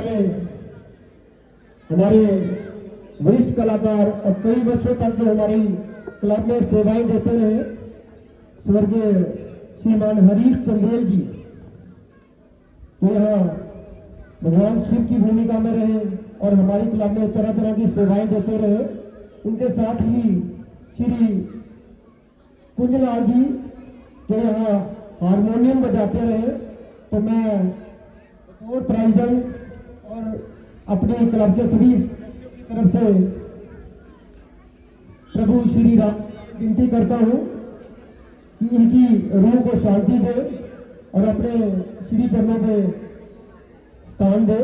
पहले हमारे वरिष्ठ कलाकार और कई वर्षों तक जो हमारी क्लब में सेवाएं देते रहे स्वर्गीय श्रीमान हरीश चंदेल जी, वो यहाँ भगवान शिव की भूमिका में रहे और हमारी क्लब में तरह तरह की सेवाएं देते रहे। उनके साथ ही श्री कुंजलाल जी जो यहाँ हारमोनियम बजाते रहे। तो मैं और प्रेसिडेंट और अपने क्लब के सभी सदस्यों की तरफ से प्रभु श्री राम विनती करता हूँ कि इनकी रूह को शांति दे और अपने श्री चरणों में स्थान दे।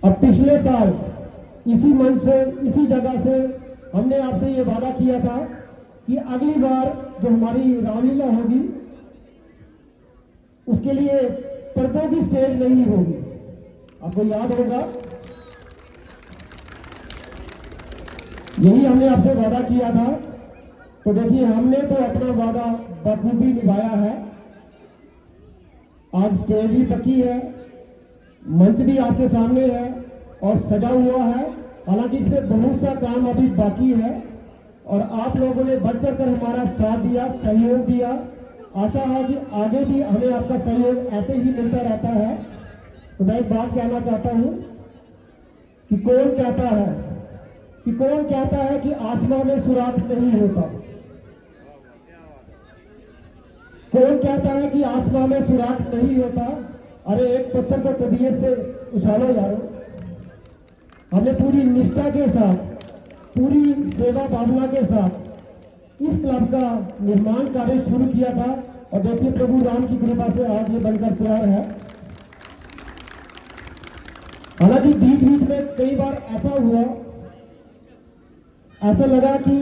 अब पिछले साल इसी मंच से, इसी जगह से हमने आपसे ये वादा किया था कि अगली बार जो हमारी रामलीला होगी उसके लिए पर्दों की स्टेज नहीं होगी। आपको याद होगा, यही हमने आपसे वादा किया था। तो देखिए, हमने तो अपना वादा बखूबी निभाया है। आज स्टेज भी पक्की है, मंच भी आपके सामने है और सजा हुआ है। हालांकि इसमें बहुत सा काम अभी बाकी है और आप लोगों ने बढ़ चढ़कर हमारा साथ दिया, सहयोग दिया। आशा है कि आगे भी हमें आपका सहयोग ऐसे ही मिलता रहता है। तो मैं एक बात कहना चाहता हूं कि कौन कहता है कि आसमां में सुराख नहीं होता? कौन कहता है कि आसमां में सुराख नहीं होता? अरे एक पत्थर को तबीयत से उछालो यारो। हमने पूरी निष्ठा के साथ, पूरी सेवा भावना के साथ इस क्लब का निर्माण कार्य शुरू किया था और देखिए प्रभु राम की कृपा से आज ये बनकर तैयार है। हालांकि बीच बीच में कई बार ऐसा हुआ, ऐसा लगा कि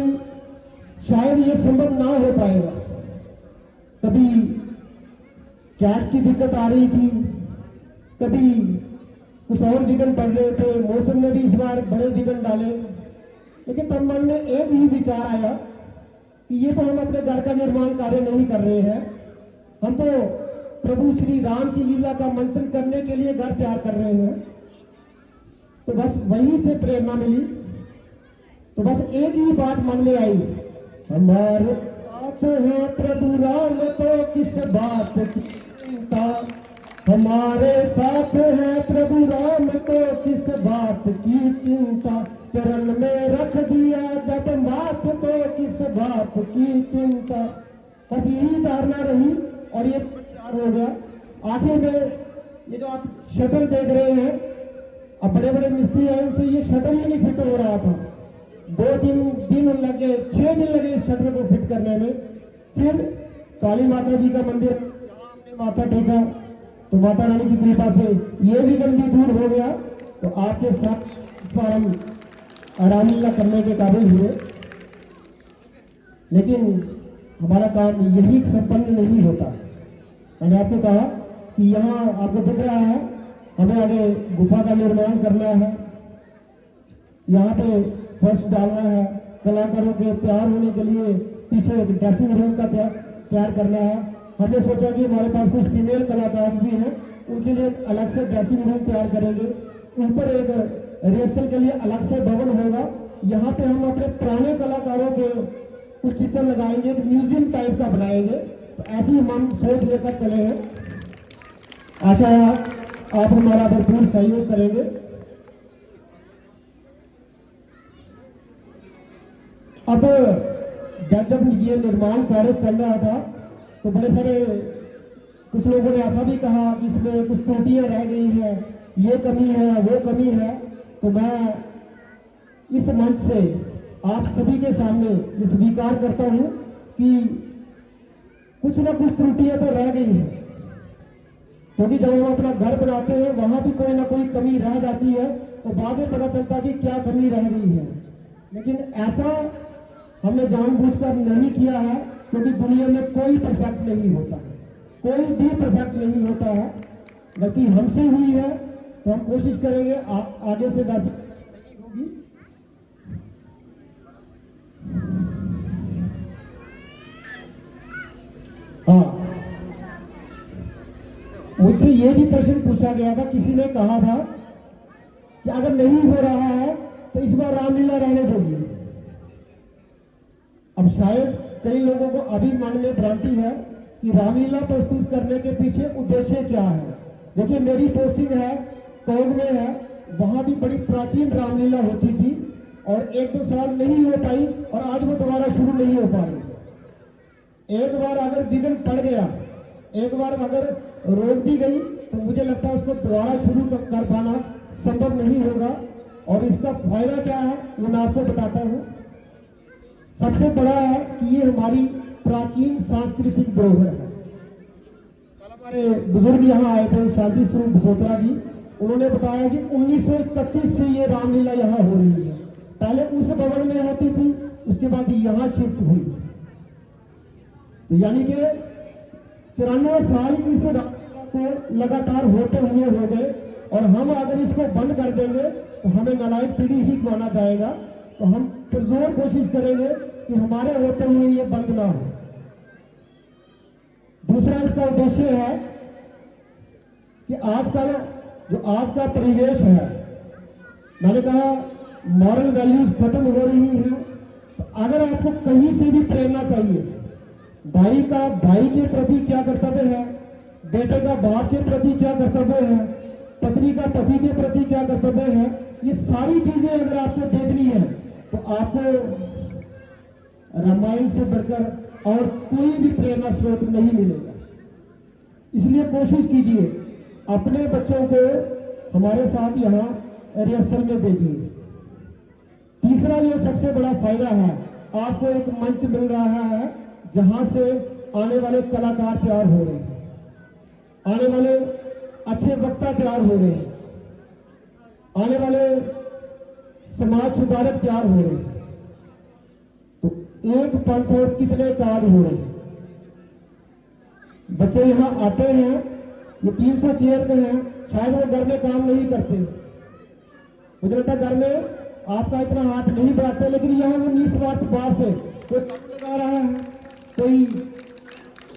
शायद ये संभव ना हो पाएगा। कभी गैस की दिक्कत आ रही थी, कभी कुछ और विघ्न पड़ रहे थे, मौसम ने भी इस बार बड़े विघ्न डाले। लेकिन तब मन में एक ही विचार आया कि ये तो हम अपने घर का निर्माण कार्य नहीं कर रहे हैं, हम तो प्रभु श्री राम की लीला का मंथन करने के लिए घर तैयार कर रहे हैं। तो बस वहीं से प्रेरणा मिली। तो बस एक ही बात मन में आई, हमारे साथ है प्रभु राम तो किस बात की चिंता, हमारे साथ है प्रभु राम तो किस बात की चिंता, चरण में रख दिया जब माथ तो किस बात की चिंता। बस यही धारणा रही और ये तैयार हो गया। आखिर में ये जो आप शटल देख रहे हैं, अब बड़े बड़े मिस्त्री हैं, उनसे ये शटल ही नहीं फिट हो रहा था। 2-3 दिन लगे, 6 दिन लगे इस शटर को फिट करने में। फिर काली माता जी का मंदिर जहाँ हमने माथा टेका तो माता रानी की कृपा से ये भी गंदी दूर हो गया। तो आपके साथ इस बार हम रामलीला करने के काबिल हुए। लेकिन हमारा काम यही संपन्न नहीं होता। मैंने आपको कहा कि यहाँ आपको दिख रहा है, हमें आगे गुफा का निर्माण करना है, यहाँ पे फर्श डालना है, कलाकारों के तैयार होने के लिए पीछे एक ड्रेसिंग रूम का तैयार करना है। हमने सोचा कि हमारे पास कुछ फीमेल कलाकार भी हैं, उनके लिए अलग से ड्रेसिंग रूम तैयार करेंगे। ऊपर एक रिहर्सल के लिए अलग से भवन होगा। यहाँ पे हम अपने पुराने कलाकारों के कुछ चित्र लगाएंगे, म्यूजियम टाइप का बनाएंगे। तो ऐसी हम सोच लेकर चले हैं। आशा है आप हमारा भरपूर सहयोग करेंगे। अब जब ये निर्माण कार्य चल रहा था तो बड़े सारे कुछ लोगों ने ऐसा भी कहा कि इसमें कुछ त्रुटियां रह गई हैं, ये कमी है, वो कमी है। तो मैं इस मंच से आप सभी के सामने ये स्वीकार करता हूं कि कुछ ना कुछ त्रुटियां तो रह गई हैं, क्योंकि जब हम अपना घर बनाते हैं वहां भी कोई ना कोई कमी रह जाती है। तो बाद में पता चलता कि क्या कमी रह गई है। लेकिन ऐसा हमने जानबूझकर नहीं किया है, क्योंकि दुनिया में कोई परफेक्ट नहीं होता, कोई भी परफेक्ट नहीं होता है। गलती हमसे हुई है तो हम कोशिश करेंगे आगे से वैसे नहीं होगी। हाँ, मुझसे ये भी प्रश्न पूछा गया था, किसी ने कहा था कि अगर नहीं हो रहा है तो इस बार रामलीला रहने दीजिए। अब शायद कई लोगों को अभी मन में भ्रांति है कि रामलीला प्रस्तुत करने के पीछे उद्देश्य क्या है। देखिए, मेरी पोस्टिंग है कोग में है, वहां भी बड़ी प्राचीन रामलीला होती थी और 1-2 साल नहीं हो पाई और आज वो दोबारा शुरू नहीं हो पा रही। एक बार अगर विघ्न पड़ गया, एक बार अगर रोक दी गई, तो मुझे लगता है उसको दोबारा शुरू कर पाना संभव नहीं होगा। और इसका फायदा क्या है वो मैं आपको बताता हूँ। सबसे बड़ा है कि ये हमारी प्राचीन सांस्कृतिक धरोहर है। कल हमारे बुजुर्ग यहाँ आए थे, शांति स्वरूप बसोत्रा जी, उन्होंने बताया कि 1931 से ये रामलीला यहाँ हो रही है। पहले उस भवन में होती थी, उसके बाद यहाँ शिफ्ट हुई। तो यानी कि 94 साल इस रामलीला को लगातार होते हुए हो गए और हम अगर इसको बंद कर देंगे तो हमें नालायक पीढ़ी ही माना जाएगा। तो हम पुरजोर कोशिश करेंगे कि हमारे होते हुए ये बंद ना हो। दूसरा इसका उद्देश्य है कि आजकल जो आज का परिवेश है, मैंने कहा मॉरल वैल्यूज खत्म हो रही हैं। तो अगर आपको कहीं से भी प्रेरणा चाहिए, भाई का भाई के प्रति क्या कर्तव्य है, बेटे का बाप के प्रति क्या कर्तव्य है, पत्नी का पति के प्रति क्या कर्तव्य है, ये सारी चीजें अगर आपको देखनी है तो आपको रामायण से बढ़कर और कोई भी प्रेरणा स्रोत नहीं मिलेगा। इसलिए कोशिश कीजिए अपने बच्चों को हमारे साथ यहाँ रिहर्सल में भेजिए। तीसरा जो सबसे बड़ा फायदा है, आपको एक मंच मिल रहा है जहां से आने वाले कलाकार तैयार हो रहे हैं, आने वाले अच्छे वक्ता तैयार हो रहे हैं, आने वाले समाज सुधारक तैयार हो रहे हैं। तो एक पंथ और कितने कार्य हो रहे हैं। बच्चे यहाँ आते हैं, ये 300 चेयर के हैं, शायद वो घर में काम नहीं करते। मुझे लगता है घर में आपका इतना हाथ नहीं बढ़ाते, लेकिन यहाँ वो निस्वार्थ भाव से कोई कप लगा रहा है, कोई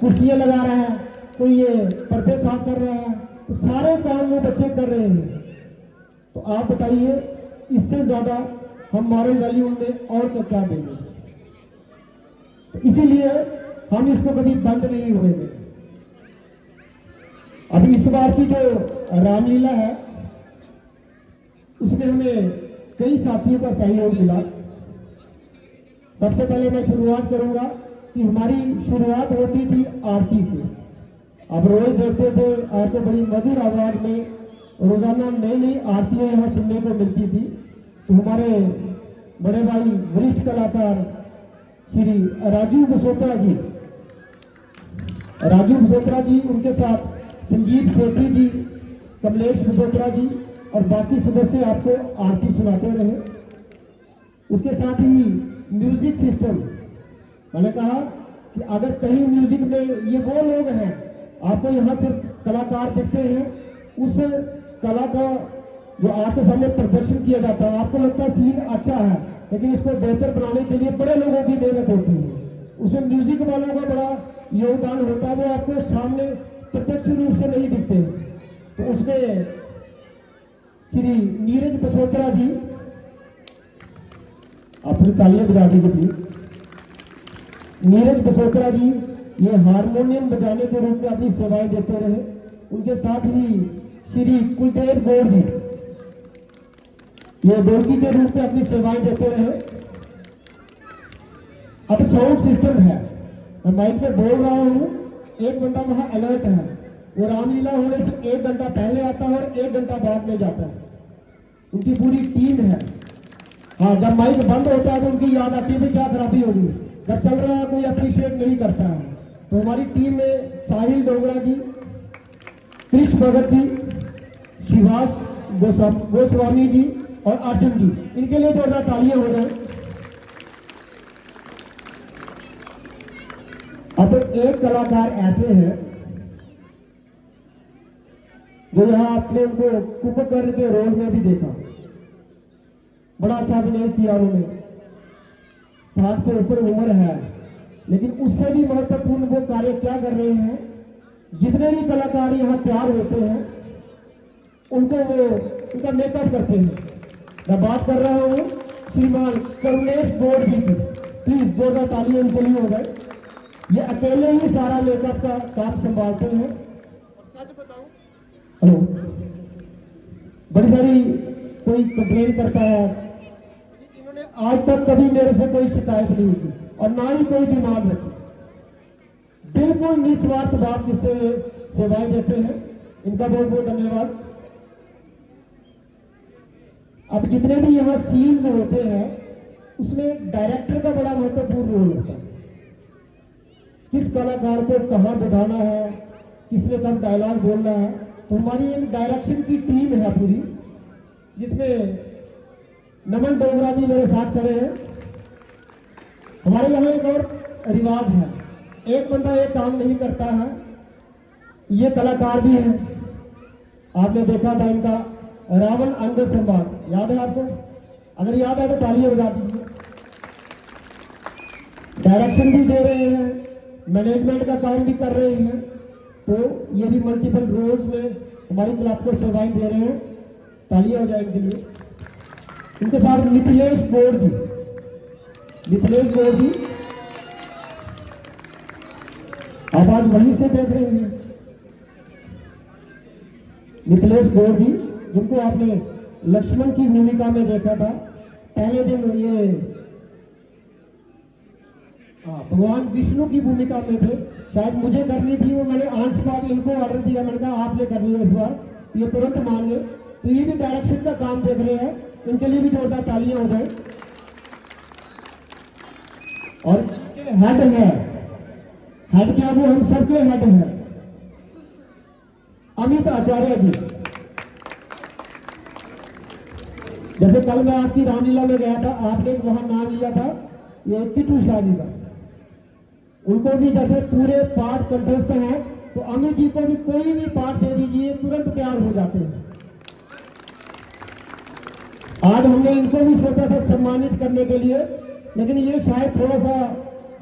कुर्सियां लगा रहा है, कोई ये पर्दे साफ कर रहा है, तो सारे काम वो बच्चे कर रहे हैं। तो आप बताइए इससे ज्यादा हम मॉरल वैल्यू में और क्या देंगे। तो इसीलिए हम इसको कभी बंद नहीं होने देंगे। अभी इस बार की जो रामलीला है उसमें हमें कई साथियों का सहयोग मिला। सबसे पहले मैं शुरुआत करूंगा कि हमारी शुरुआत होती थी आरती से। अब रोज देखते थे आपको बड़ी मधुर आवाज में रोजाना नई नई आरतियां यहाँ सुनने को मिलती थी। तो हमारे बड़े भाई वरिष्ठ कलाकार श्री राजू बसोत्रा जी, उनके साथ संजीव सेठी जी, कमलेश बसोत्रा जी और बाकी सदस्य आपको आरती सुनाते रहे। उसके साथ ही म्यूजिक सिस्टम, मैंने कहा कि अगर कहीं म्यूजिक में ये वो लोग हैं, आपको यहाँ सिर्फ कलाकार दिखते हैं, उस कला का जो आपके सामने प्रदर्शन किया जाता है, आपको लगता है सीन अच्छा है, लेकिन इसको बेहतर बनाने के लिए बड़े लोगों की मेहनत होती है। उसमें म्यूजिक वालों का बड़ा योगदान होता है, वो आपको सामने प्रत्यक्ष रूप से नहीं दिखते। तो उसमें श्री नीरज बसोत्रा जी, अपनी तालियां बजा दीजिए। नीरज बसोत्रा जी ये हारमोनियम बजाने के रूप में अपनी सेवाएं देते रहे। उनके साथ ही श्री कुलदेव गौड़ जी ये ढोलकी के रूप में अपनी सेवाएं देते रहे। अब साउंड सिस्टम है, मैं माइक पे बोल रहा हूं, एक बंदा वहां अलर्ट है, वो रामलीला होने से 1 घंटा पहले आता है और 1 घंटा बाद में जाता है। उनकी पूरी टीम है। हाँ, जब माइक बंद होता है तो उनकी याद आती है कि क्या खराबी होगी। जब चल रहा है कोई अप्रिशिएट नहीं करता है। तो हमारी टीम में साहिल डोगरा जी, कृष्ण भगत जी, शिवास गोस्वामी जी और अर्जुन जी, इनके लिए जोरदार तालियां हो जाए। अब एक कलाकार ऐसे हैं जो यहाँ आपने उनको कुंभकर्ण के रोल में भी देखा, बड़ा अच्छा अभिनय किया उन्होंने। 60 से ऊपर उम्र है, लेकिन उससे भी महत्वपूर्ण वो कार्य क्या कर रहे हैं जितने भी कलाकार यहाँ तैयार होते हैं उनको वो उनका मेकअप करते हैं। मैं बात कर रहा हूँ श्रीमान करुणेश बोर्ड जी की, प्लीज जोरदार तालियां उनके लिए हो जाए। ये अकेले ही सारा मेकअप का काम संभालते हैं। सच बताऊं, हेलो, बड़ी सारी कोई कंप्लेन करता है, इन्होंने आज तक कभी मेरे से कोई शिकायत नहीं की और ना ही कोई डिमांड रखी। बिल्कुल निस्वार्थ भाव जिससे सेवाएं देते हैं, इनका बहुत बहुत धन्यवाद। अब जितने भी यहाँ सीन्स होते हैं उसमें डायरेक्टर का बड़ा महत्वपूर्ण रोल होता है। किस कलाकार को कहाँ बिठाना है, किसने कब डायलॉग बोलना है, तो हमारी एक डायरेक्शन की टीम है पूरी, जिसमें नमन डोगरा जी मेरे साथ खड़े हैं। हमारे यहाँ एक और रिवाज है, एक बंदा एक काम नहीं करता है, ये कलाकार भी है। आपने देखा था इनका रावण अंग संवाद, याद है आपको? अगर याद है तो तालियां बजा दीजिए। डायरेक्शन भी दे रहे हैं, मैनेजमेंट का काम भी कर रहे हैं, तो ये भी मल्टीपल रोल्स में हमारी क्लब को सेवाएं दे रहे हैं। तालियां हो जाए इनके लिए। इनके साथ मिथिलेश बोर्ड जी, मिथिलेश बोर्ड जी आप आज वहीं से देख रहे हैं। मिथिलेश बोर्ड जी जिनको आपने लक्ष्मण की भूमिका में देखा था, पहले दिन ये भगवान विष्णु की भूमिका में थे, शायद मुझे करनी थी, वो मैंने आंस पाल इनको ऑर्डर दिया, मैंने कहा आपने करनी है इस बार, ये तुरंत मान गए। तो ये भी डायरेक्शन का काम देख रहे हैं, इनके लिए भी जोरदार तालियां हो जाए। और हेड है, हेड क्या, वो हम सबके हेड है अमित आचार्य जी। जैसे कल मैं आपकी रामलीला में गया था, आपने वहां नाम लिया था ये किटू शाह जी का, उनको भी जैसे पूरे पार्ट कंटेस्ट हैं, तो अमित जी को भी कोई भी पार्ट दे दीजिए तुरंत तैयार हो जाते हैं। आज हमने इनको भी सोचा था सम्मानित करने के लिए, लेकिन ये शायद थोड़ा सा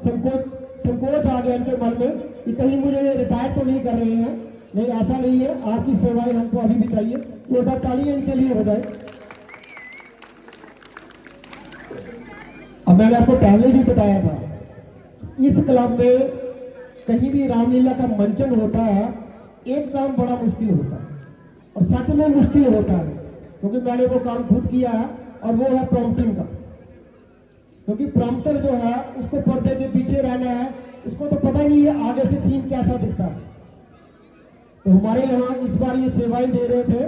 संकोच आ गया इनके मन में कि कहीं मुझे रिटायर तो नहीं कर रहे हैं। नहीं, ऐसा नहीं है, आपकी सेवाएं हमको अभी भी चाहिए। जोरदार तालियां इनके लिए हो जाए। अब मैंने आपको पहले भी बताया था, इस क्लब में कहीं भी रामलीला का मंचन होता है, एक काम बड़ा मुश्किल होता है, और सच में मुश्किल होता है, क्योंकि मैंने वो काम खुद किया है, और वो है प्रॉम्प्टिंग का। क्योंकि प्रॉम्प्टर जो है उसको पर्दे के पीछे रहना है, उसको तो पता नहीं है आगे से सीन कैसा दिखता है। तो हमारे यहाँ इस बार ये सेवाएं दे रहे थे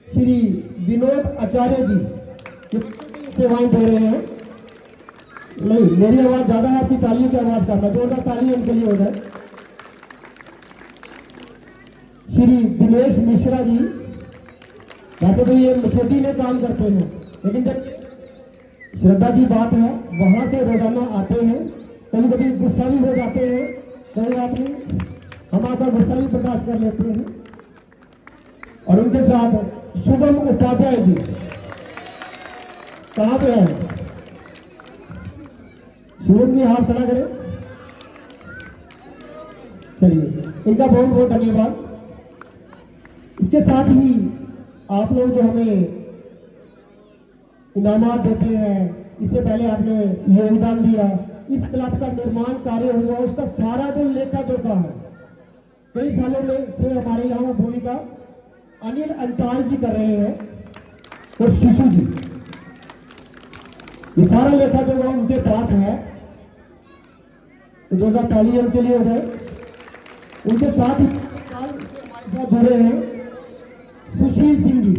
श्री विनोद आचार्य जी, सेवाएं दे रहे हैं। नहीं, मेरी आवाज ज्यादा है, आपकी तालियों की आवाज कम है, जोरदार तालियां इनके लिए हो जाए। श्री दिनेश मिश्रा जी, वैसे तो ये मुखोटी में काम करते हैं, लेकिन जब श्रद्धा की बात है वहां से रोजाना आते हैं, कभी कभी गुस्सा भी हो जाते हैं, कोई बात नहीं, हम आपका गुस्सा भी बर्दाश्त कर लेते हैं। और उनके साथ शुभम उपाध्याय जी, कहां पे है शुभम जी, हाथ खड़ा करें। चलिए, इनका बहुत बहुत धन्यवाद। इसके साथ ही आप लोग जो हमें इनामात देते हैं, इससे पहले आपने योगदान दिया, इस क्लब का निर्माण कार्य हुआ, उसका सारा जो लेखा जोखा है, कई सालों में से हमारे यहाँ भूमिका अनिल अंताल जी कर रहे हैं और शिशु जी, ये सारा लेखा जोखा उनके पास है। तो जोरदार तालियां उनके लिए हो जाए। उनके साथ ही हमारे साथ जुड़े हैं सुशील सिंह जी।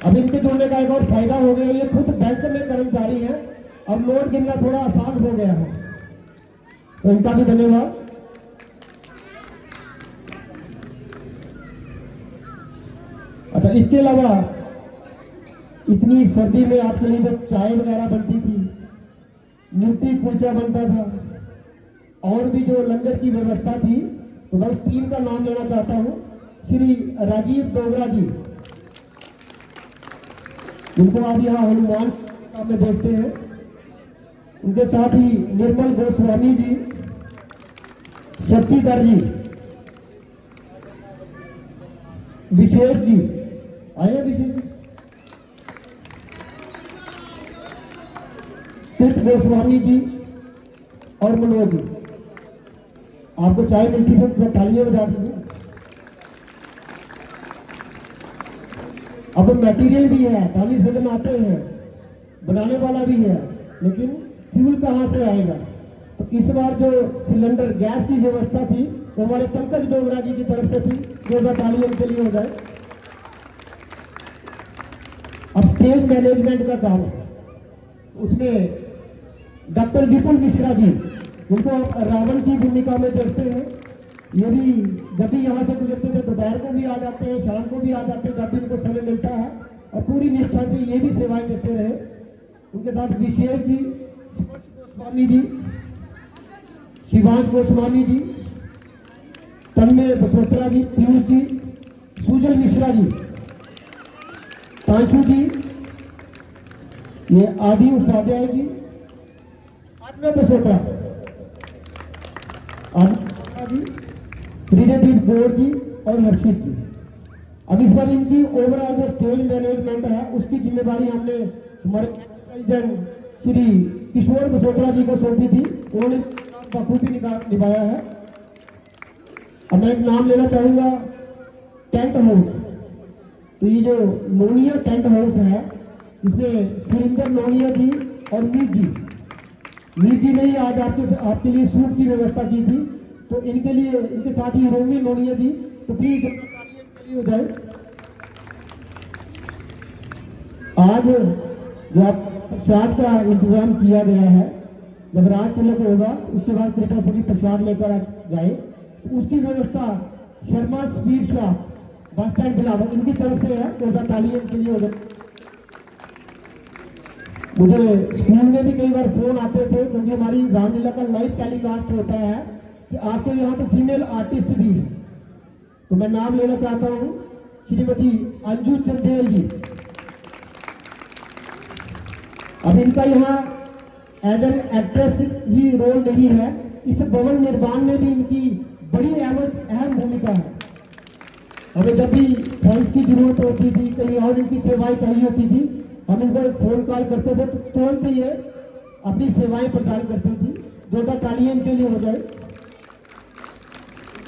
अब इनके जुड़ने का एक और फायदा हो गया, ये खुद बैंक में कर्मचारी हैं, अब नोट गिनना थोड़ा आसान हो गया है, तो इनका भी धन्यवाद। अच्छा, इसके अलावा इतनी सर्दी में आपके लिए जब चाय वगैरह बनती थी, न्यूट्री कुलचा बनता था, और भी जो लंगर की व्यवस्था थी, तो मैं उस टीम का नाम लेना चाहता हूं, श्री राजीव डोगरा जी, जिनको आप यहाँ हनुमान में देखते हैं। उनके साथ ही निर्मल गोस्वामी जी, शक्तिधर जी, विशेष जी आइए, विशेष जी, तीर्थ गोस्वामी जी और मनोज जी। आपको चाय मिलती है तो तालियां बजा दीजिए। अब मटेरियल भी है, 40 सदन आते हैं, बनाने वाला भी है, लेकिन फ्यूल कहाँ से आएगा? तो इस बार जो सिलेंडर गैस की व्यवस्था थी तो हमारे पंकज डोगरा जी की तरफ से थी, 2 तालियां के लिए हो जाए। अब स्टेज मैनेजमेंट का काम, उसमें डॉक्टर विपुल मिश्रा जी, जिनको आप रावण की भूमिका में देखते हैं, ये भी जब भी यहाँ से गुजरते थे दोपहर को भी आ जाते हैं, शाम को भी आ जाते हैं, जब भी उनको समय मिलता है, और पूरी निष्ठा से ये भी सेवाएं देते रहे। उनके साथ विशेष जी, स्पर्श गोस्वामी जी, शिवांश गोस्वामी जी, तन्मय बसोत्रा जी, पीयूष जी, सुजल मिश्रा जी, पांचू जी, ये आदि उपाध्याय जी, आत्मा बसोत्रा जी, हृदयदीप गौड़ जी और हर्षित जी। अब इस बार इनकी ओवरऑल जो स्टेज मैनेजमेंट है उसकी जिम्मेदारी हमने हमारे प्रेसिडेंट श्री किशोर बसोत्रा जी को सौंपी थी, उन्होंने बखूबी निभाया है। अब मैं एक नाम लेना चाहूंगा, टेंट हाउस। तो ये जो लोनिया टेंट हाउस है, इसमें सुरिंदर लोनिया जी और मीत जी ने ही आज आपके लिए सूट की व्यवस्था की थी, तो इनके लिए, इनके साथ ही रोमी लोनिया जी, तो प्लीज हो जाए। आज जो आप प्रसाद का इंतजाम किया गया है, जब रात तिलक होगा उसके बाद कृपया सभी प्रसाद लेकर जाए, तो उसकी व्यवस्था Sharma sweet shop bus stand बिलावर इनकी तरफ से है, तो तालियां के लिए हो जाए। मुझे स्कूल में भी कई बार फोन आते थे, क्योंकि हमारी रामलीला का लाइव टेलीकास्ट होता है कि आपको यहाँ तो फीमेल आर्टिस्ट भी है, तो मैं नाम लेना चाहता हूँ श्रीमती अंजू चंदेल जी। अब इनका यहाँ एज एन एक्ट्रेस ही रोल नहीं है, इस भवन निर्माण में भी इनकी बड़ी अहम भूमिका है। हमें जब भी फंड्स की जरूरत होती थी, कहीं और इनकी सेवाएं चाहिए होती थी, हम इनको एक फोन कॉल करते थे तो तुरंत ही ये अपनी सेवाएं प्रदान करती थी। 2 तालियां इनके लिए हो जाए।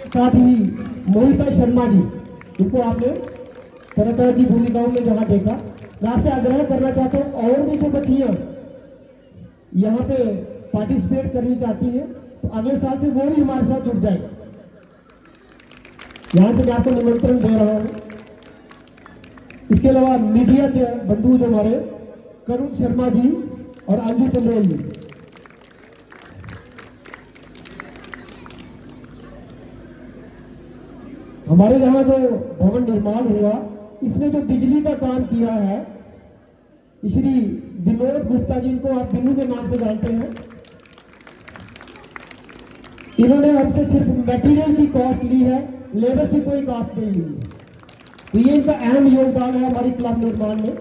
साथ ही मोहिता शर्मा जी, जिनको आपने तरह तरह की भूमिकाओं में जहां देखा, मैं आपसे आग्रह करना चाहता हूं, और भी जो बच्चियां यहाँ पे पार्टिसिपेट करनी चाहती हैं, तो अगले साल से वो भी हमारे साथ जुड़ जाए। यहाँ से मैं आपको निमंत्रण दे रहा हूँ। इसके अलावा मीडिया के बंधु जो हमारे करुण शर्मा जी और अंजू चंदेल जी, हमारे यहाँ जो भवन निर्माण हुआ, इसमें जो बिजली का काम किया है श्री विनोद गुप्ता जी, इनको आप बिन्नू के नाम से जानते हैं, इन्होंने हमसे सिर्फ मटेरियल की कॉस्ट ली है, लेबर की कोई कॉस्ट नहीं ली है। तो ये इनका अहम योगदान है हमारी क्लब निर्माण में।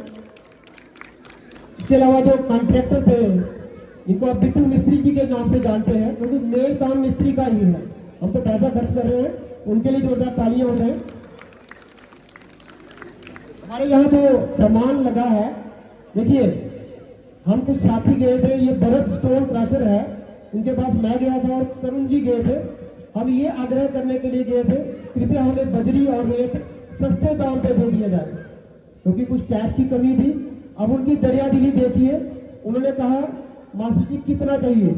इसके अलावा जो कॉन्ट्रैक्टर थे, इनको आप बिट्टू मिस्त्री जी के नाम से जानते हैं, क्योंकि मेन काम मिस्त्री का ही है, हम तो पैसा खर्च कर रहे हैं, उनके लिए जोरदार तालियां हो जाए। हमारे यहाँ जो सामान लगा है, देखिए हम कुछ साथी गए थे, ये भरत स्टोन क्रशर है, उनके पास मैं गया था और तरुण जी गए थे। हम ये आग्रह करने के लिए गए थे, कृपया हमें बजरी और रेत सस्ते दाम पे दे दिया जाए, क्योंकि कुछ कैश की कमी थी। अब उनकी दरियादिली देखिए, उन्होंने कहा मास्टर जी कितना चाहिए,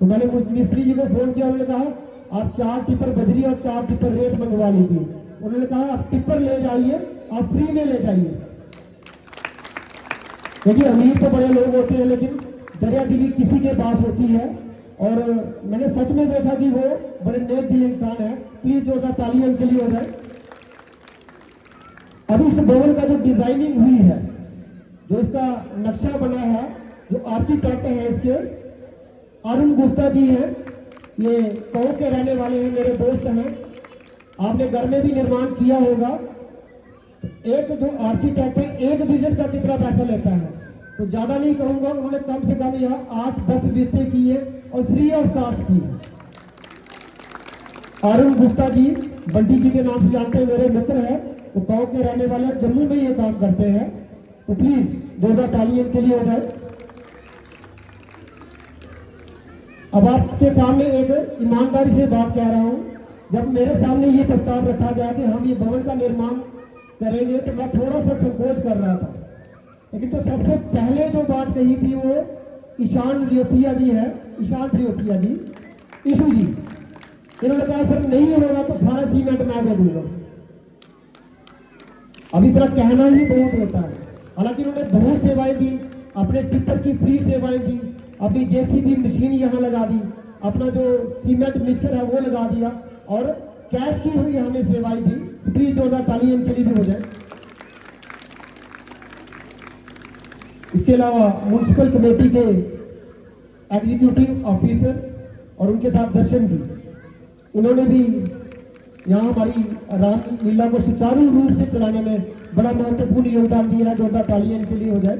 तो मैंने मिस्त्री जी को फोन किया, उन्होंने कहा आप 4 टिपर बजरी और 4 टिपर रेत मंगवा लीजिए। उन्होंने कहा आप टिपर ले जाइए, आप फ्री में ले जाइए, क्योंकि अमीर तो बड़े लोग होते हैं, लेकिन दरियादिली किसी के पास होती है, और मैंने सच में देखा कि वो बड़े नेक दिल इंसान है। प्लीज जो तालियां उनके लिए हो जाए। अब इस भवन का जो डिजाइनिंग हुई है, जो इसका नक्शा बना है, जो आर्किटेक्ट है इसके अरुण गुप्ता जी हैं, ये कौ के रहने वाले हैं, मेरे दोस्त हैं, आपने घर में भी निर्माण किया होगा। एक जो आर्किटेक्ट है, एक विजिट का कितना पैसा लेता है, तो ज्यादा नहीं कहूंगा, उन्होंने कम से कम यहाँ 8-10 बिस्ते किए और फ्री ऑफ कॉस्ट की। अरुण गुप्ता जी, बंटी जी के नाम से जानते हैं, मेरे मित्र हैं, वो गांव के रहने वाले हैं, जम्मू में ये काम करते हैं। तो प्लीज जोरदार ताली इनके लिए हो जाए। अब आपके सामने एक ईमानदारी से बात कह रहा हूं, जब मेरे सामने ये प्रस्ताव रखा गया कि हम ये भवन का निर्माण करेंगे तो मैं थोड़ा सा संकोच कर रहा था, लेकिन तो सबसे पहले जो बात कही थी वो ईशान रियोटिया जी है, ईशान रियोटिया जी, ईशू जी, इन्होंने कहा सर नहीं होगा तो सारा सीमेंट मैं दे दूंगा। अब इतना कहना ही बहुत होता है। हालांकि इन्होंने बहुत सेवाएं दी, अपने टिप्पर की फ्री सेवाएं दी, अपनी जेसीबी मशीन यहाँ लगा दी, अपना जो सीमेंट मिक्सर है वो लगा दिया और कैश की हुई हमें सेवाएं दी। प्लीज जोरदार ताली इनके लिए भी हो जाए। इसके अलावा म्युनिसिपल कमेटी के एग्जीक्यूटिव ऑफिसर और उनके साथ दर्शन जी, इन्होंने भी यहाँ हमारी रामलीला को सुचारू रूप से चलाने में बड़ा महत्वपूर्ण योगदान दिया है। जोरदार तालियां इनके लिए हो जाए।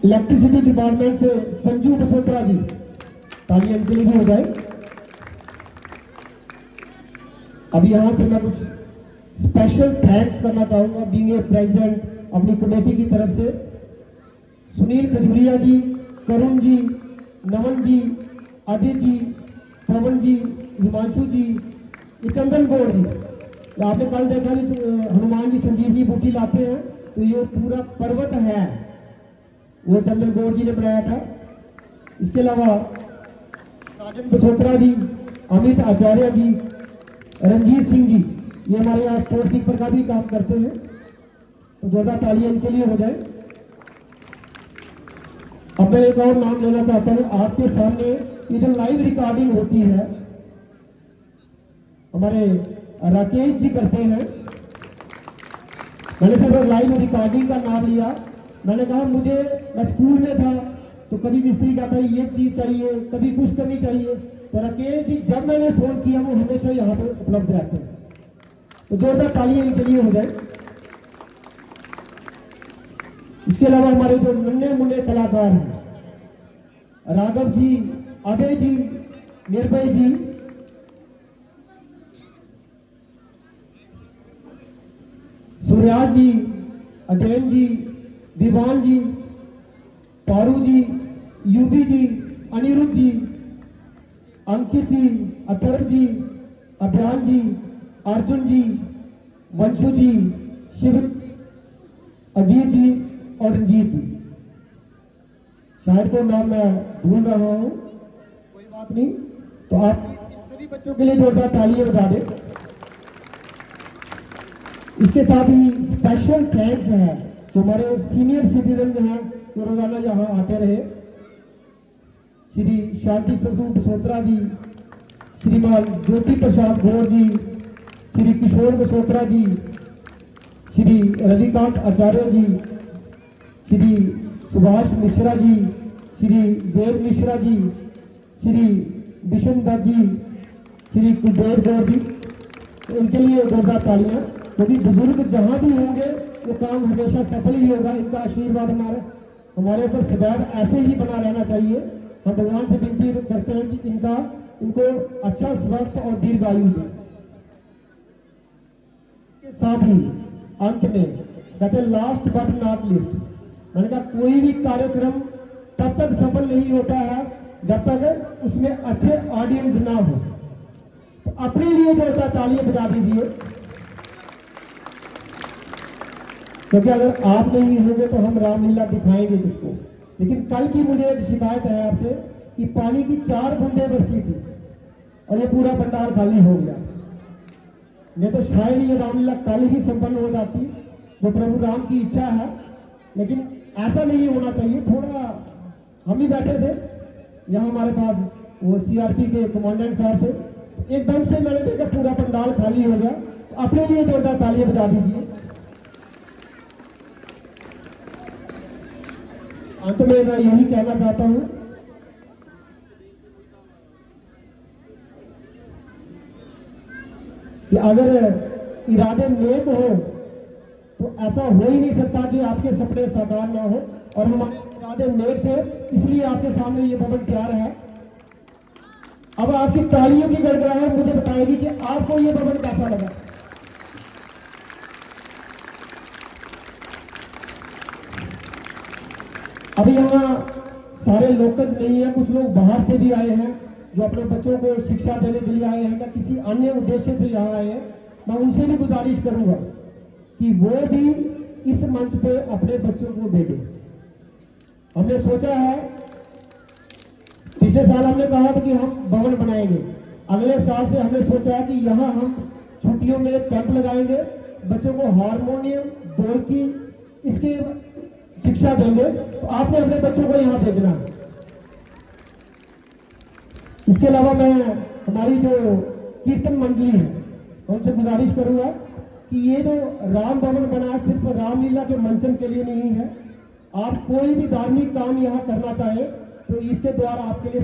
इलेक्ट्रिसिटी डिपार्टमेंट से संजू बसोत्रा जी, तालियां इनके लिए भी हो जाए। अब यहाँ से मैं कुछ स्पेशल थैंक्स करना चाहूंगा बीइंग ए प्रेसिडेंट अपनी कमेटी की तरफ से। सुनील खजूरिया जी, करुण जी, नमन जी, आदित्य जी, पवन जी, हिमांशु जी, चंदन गौड़ जी। आपने कल देखा कि हनुमान जी संजीवनी बूटी लाते हैं तो ये पूरा पर्वत है वो चंदन गौड़ जी ने बनाया था। इसके अलावा साजन बसोत्रा जी, अमित आचार्य जी, रंजीत सिंह जी, ये हमारे यहाँ स्टोर कीपर का भी काम करते हैं, तो जोरदार तालियां इनके लिए हो जाए। अब मैं एक और नाम लेना चाहता हूँ। आपके सामने ये जो लाइव रिकॉर्डिंग होती है हमारे राकेश जी करते हैं। मैंने सिर्फ लाइव रिकॉर्डिंग का नाम लिया, मैंने कहा मुझे, मैं स्कूल में था तो कभी मिस्त्री कहता है ये चीज चाहिए, कभी कुछ कमी चाहिए, तो राकेश जी जब मैंने फोन किया वो हमेशा यहाँ पर उपलब्ध रहते हैं। तो जोरदार तालियां इनके लिए हो जाए। इसके अलावा हमारे जो नन्हे मुन्ने कलाकार हैं, राघव जी, अभय जी, निर्भय जी, सूर्याज जी, अजैन जी, विवान जी, पारू जी, यूबी जी, अनिरुद्ध जी, अंकित जी, अथर्व जी, अभियान जी, अर्जुन जी, वंशु जी, शिव, अजीत जी और रंजीत जी। शायद को नाम मैं भूल रहा हूं, कोई बात नहीं, तो आप सभी बच्चों के लिए जोरदार तालियां बजा दें। इसके साथ ही स्पेशल थैंक्स है जो हमारे सीनियर सिटीजन हैं जो रोजाना यहाँ आते रहे। श्री शांति स्वरूप बसोत्रा जी, श्रीमान ज्योति प्रसाद गौर जी, श्री किशोर बसोत्रा जी, श्री रविकांत आचार्य जी, श्री सुभाष मिश्रा जी, श्री देव मिश्रा जी, श्री विष्णु दत्त जी, श्री कुलदेव गौर जी, तो इनके लिए जोरदार तालियां। क्योंकि बुजुर्ग जहां भी होंगे वो काम हमेशा सफल ही होगा। इनका आशीर्वाद हमारे ऊपर सदैव ऐसे ही बना रहना चाहिए। हम भगवान से विनती करते हैं कि इनको अच्छा स्वस्थ और दीर्घायु दे। इसके साथ ही अंत में कहते हैं लास्ट बट नॉट लीस्ट, मैंने कहा कोई भी कार्यक्रम तब तक सफल नहीं होता है जब तक उसमें अच्छे ऑडियंस ना हो। तो अपने लिए जो होता है तालियां बजा दीजिए, क्योंकि अगर आप नहीं होंगे तो हम रामलीला दिखाएंगे किसको। लेकिन कल की मुझे एक शिकायत है आपसे कि पानी की 4 बूंदें बरसी थी और ये पूरा पंडाल खाली हो गया। नहीं तो शायद ये रामलीला कल ही संपन्न हो जाती, जो प्रभु राम की इच्छा है। लेकिन ऐसा नहीं होना चाहिए। थोड़ा हम ही बैठे थे यहाँ, हमारे पास वो सीआरपी के कमांडेंट साहब थे, एकदम से मैंने देखा पूरा पंडाल खाली हो गया। तो अपने लिए जोरदार तालियां बजा दीजिए। अंत में मैं यही कहना चाहता हूं कि अगर इरादे नेक हो तो ऐसा हो ही नहीं सकता कि आपके सपने साकार ना हो। और हमारे इरादे नेक थे, इसलिए आपके सामने ये भवन तैयार है। अब आपकी तालियों की गड़गड़ाहट मुझे बताएगी कि आपको ये भवन कैसा लगा। अभी यहाँ सारे लोकल नहीं है, कुछ लोग बाहर से भी आए हैं जो अपने बच्चों को शिक्षा देने के लिए आए हैं या किसी अन्य उद्देश्य से यहाँ आए हैं। मैं उनसे भी गुजारिश करूंगा कि वो भी इस मंच पे अपने बच्चों को भेजें। हमने सोचा है, पिछले साल हमने कहा था कि हम भवन बनाएंगे, अगले साल से हमने सोचा है कि यहाँ हम छुट्टियों में कैंप लगाएंगे, बच्चों को हारमोनियम ढोलकी इसकी शिक्षा देंगे। तो आपने अपने बच्चों को यहाँ भेजना है। इसके अलावा मैं हमारी जो कीर्तन मंडली है उनसे गुजारिश करूंगा कि ये जो राम भवन बना है सिर्फ रामलीला के मंचन के लिए नहीं है। आप कोई भी धार्मिक काम यहाँ करना चाहे तो इसके द्वारा आपके लिए